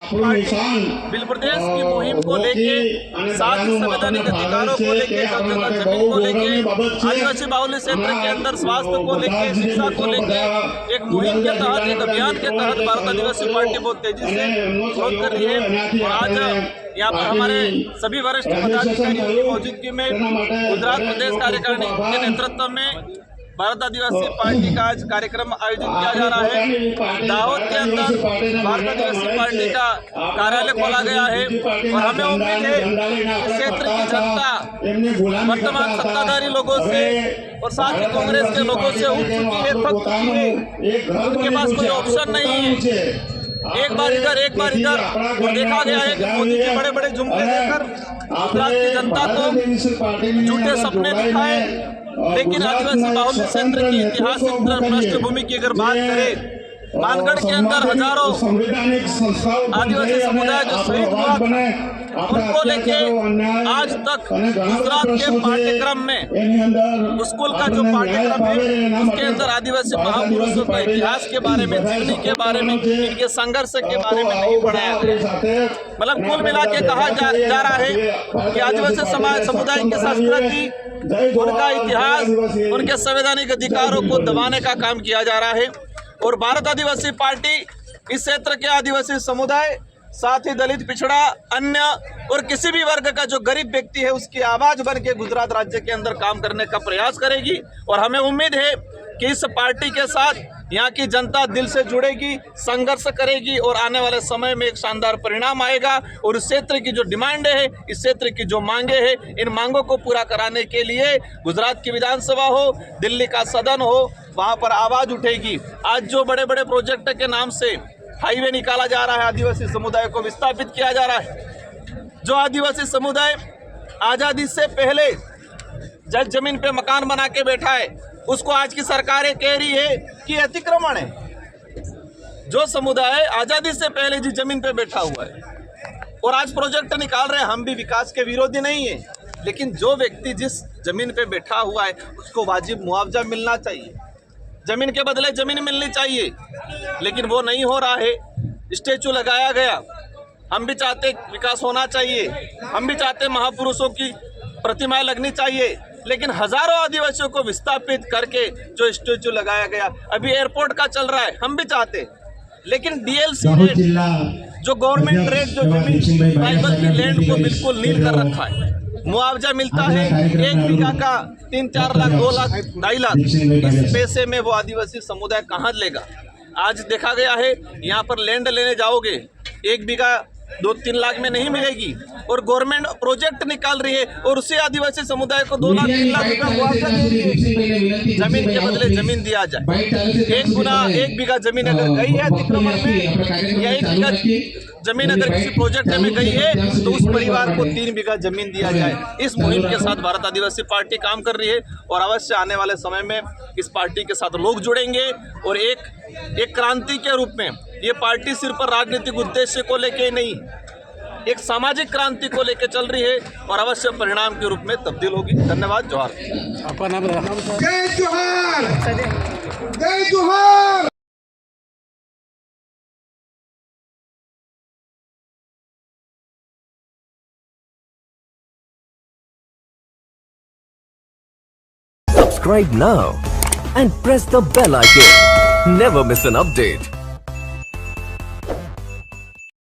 Bill प्रदेश की मुहिम को लेके साथ ही संवैधानिक अधिकारों को लेके जमीन को लेके आदिवासी बाहुल्य क्षेत्र के अंदर स्वास्थ्य को लेके शिक्षा को लेके एक मुहिम के तहत एक अभियान के तहत भारत आदिवासी पार्टी बहुत तेजी से ग्रोथ कर रही है। और आज यहाँ पर हमारे सभी वरिष्ठ पदाधिकारियों की मौजूदगी में गुजरात प्रदेश कार्यकारिणी के नेतृत्व में भारत आदिवासी पार्टी का आज कार्यक्रम आयोजित किया जा रहा है। दाहोद के अंदर भारत आदिवासी पार्टी का कार्यालय खोला गया है और हमें उम्मीद है कि क्षेत्र की जनता वर्तमान सत्ताधारी लोगों से और साथ ही कांग्रेस के लोगों से उठ चुकी है, थक चुकी है। उनके पास कोई ऑप्शन नहीं है, एक बार इधर एक बार इधर। और देखा गया है कि मोदी के बड़े बड़े जुमले देकर गुजरात की जनता को झूठे सपने दिखाए, लेकिन आदिवासी बाहुल्य क्षेत्र की ऐतिहासिक पृष्ठभूमि की अगर बात करें, मानगढ़ के अंदर हजारों आदिवासी समुदाय जो शहीद हुआ उनको लेके आज तक गुजरात के पाठ्यक्रम में, स्कूल का जो पाठ्यक्रम है उसके अंदर आदिवासी महापुरुषों के इतिहास के बारे में, जीवनी के बारे में, इनके संघर्ष के बारे में नहीं पढ़ाया गया। मतलब कुल मिला के कहा जा रहा है कि आदिवासी समुदाय की संस्कृति, उनका इतिहास, उनके संवैधानिक अधिकारों को दबाने का काम किया जा रहा है। और भारत आदिवासी पार्टी इस क्षेत्र के आदिवासी समुदाय, साथ ही दलित, पिछड़ा, अन्य और किसी भी वर्ग का जो गरीब व्यक्ति है उसकी आवाज बन के गुजरात राज्य के अंदर काम करने का प्रयास करेगी। और हमें उम्मीद है कि इस पार्टी के साथ यहाँ की जनता दिल से जुड़ेगी, संघर्ष करेगी और आने वाले समय में एक शानदार परिणाम आएगा। और इस क्षेत्र की जो डिमांड है, इस क्षेत्र की जो मांगे हैं, इन मांगों को पूरा कराने के लिए गुजरात की विधानसभा हो, दिल्ली का सदन हो, वहाँ पर आवाज़ उठेगी। आज जो बड़े बड़े प्रोजेक्ट के नाम से हाईवे निकाला जा रहा है, आदिवासी समुदाय को विस्थापित किया जा रहा है। जो आदिवासी समुदाय आज़ादी से पहले जज जमीन पे मकान बना के बैठा है, उसको आज की सरकारें कह रही है कि अतिक्रमण है। जो समुदाय आज़ादी से पहले जिस जमीन पे बैठा हुआ है और आज प्रोजेक्ट निकाल रहे हैं, हम भी विकास के विरोधी नहीं है, लेकिन जो व्यक्ति जिस जमीन पे बैठा हुआ है उसको वाजिब मुआवजा मिलना चाहिए, जमीन के बदले जमीन मिलनी चाहिए, लेकिन वो नहीं हो रहा है। स्टैचू लगाया गया, हम भी चाहते विकास होना चाहिए, हम भी चाहते महापुरुषों की प्रतिमाएं लगनी चाहिए, लेकिन हजारों आदिवासियों को विस्थापित करके जो स्टैचू लगाया गया, अभी एयरपोर्ट का चल रहा है, हम भी चाहते, लेकिन डीएलसी रेट, जो गवर्नमेंट रेट, जो जमीन ट्राइबल की लैंड को बिल्कुल नील कर रखा है। मुआवजा मिलता है 1 बीघा का 3-4 लाख, 2 लाख, 2.5 लाख। इस पैसे में वो आदिवासी समुदाय कहाँ लेगा? आज देखा गया है यहाँ पर लैंड लेने जाओगे 1 बीघा 2-3 लाख में नहीं मिलेगी, और गवर्नमेंट प्रोजेक्ट निकाल रही है और उसी आदिवासी समुदाय को 2 लाख 3 लाख रुपया मुआवजा दे रही है। जमीन के बदले जमीन दिया जाए। 1 बीघा जमीन अगर गई है अतिक्रमण में, या 1 बीघा जमीन अगर किसी प्रोजेक्ट में गई है, तो उस परिवार को 3 बीघा जमीन दिया जाए। इस मुहिम के साथ भारत आदिवासी पार्टी काम कर रही है और अवश्य आने वाले समय में इस पार्टी के साथ लोग जुड़ेंगे और एक क्रांति के रूप में ये पार्टी सिर्फ राजनीतिक उद्देश्य को लेके नहीं, एक सामाजिक क्रांति को लेकर चल रही है और अवश्य परिणाम के रूप में तब्दील होगी। धन्यवाद। जोहार। जय जोहार, जय जोहार। Subscribe now and press the bell icon. Never miss an update.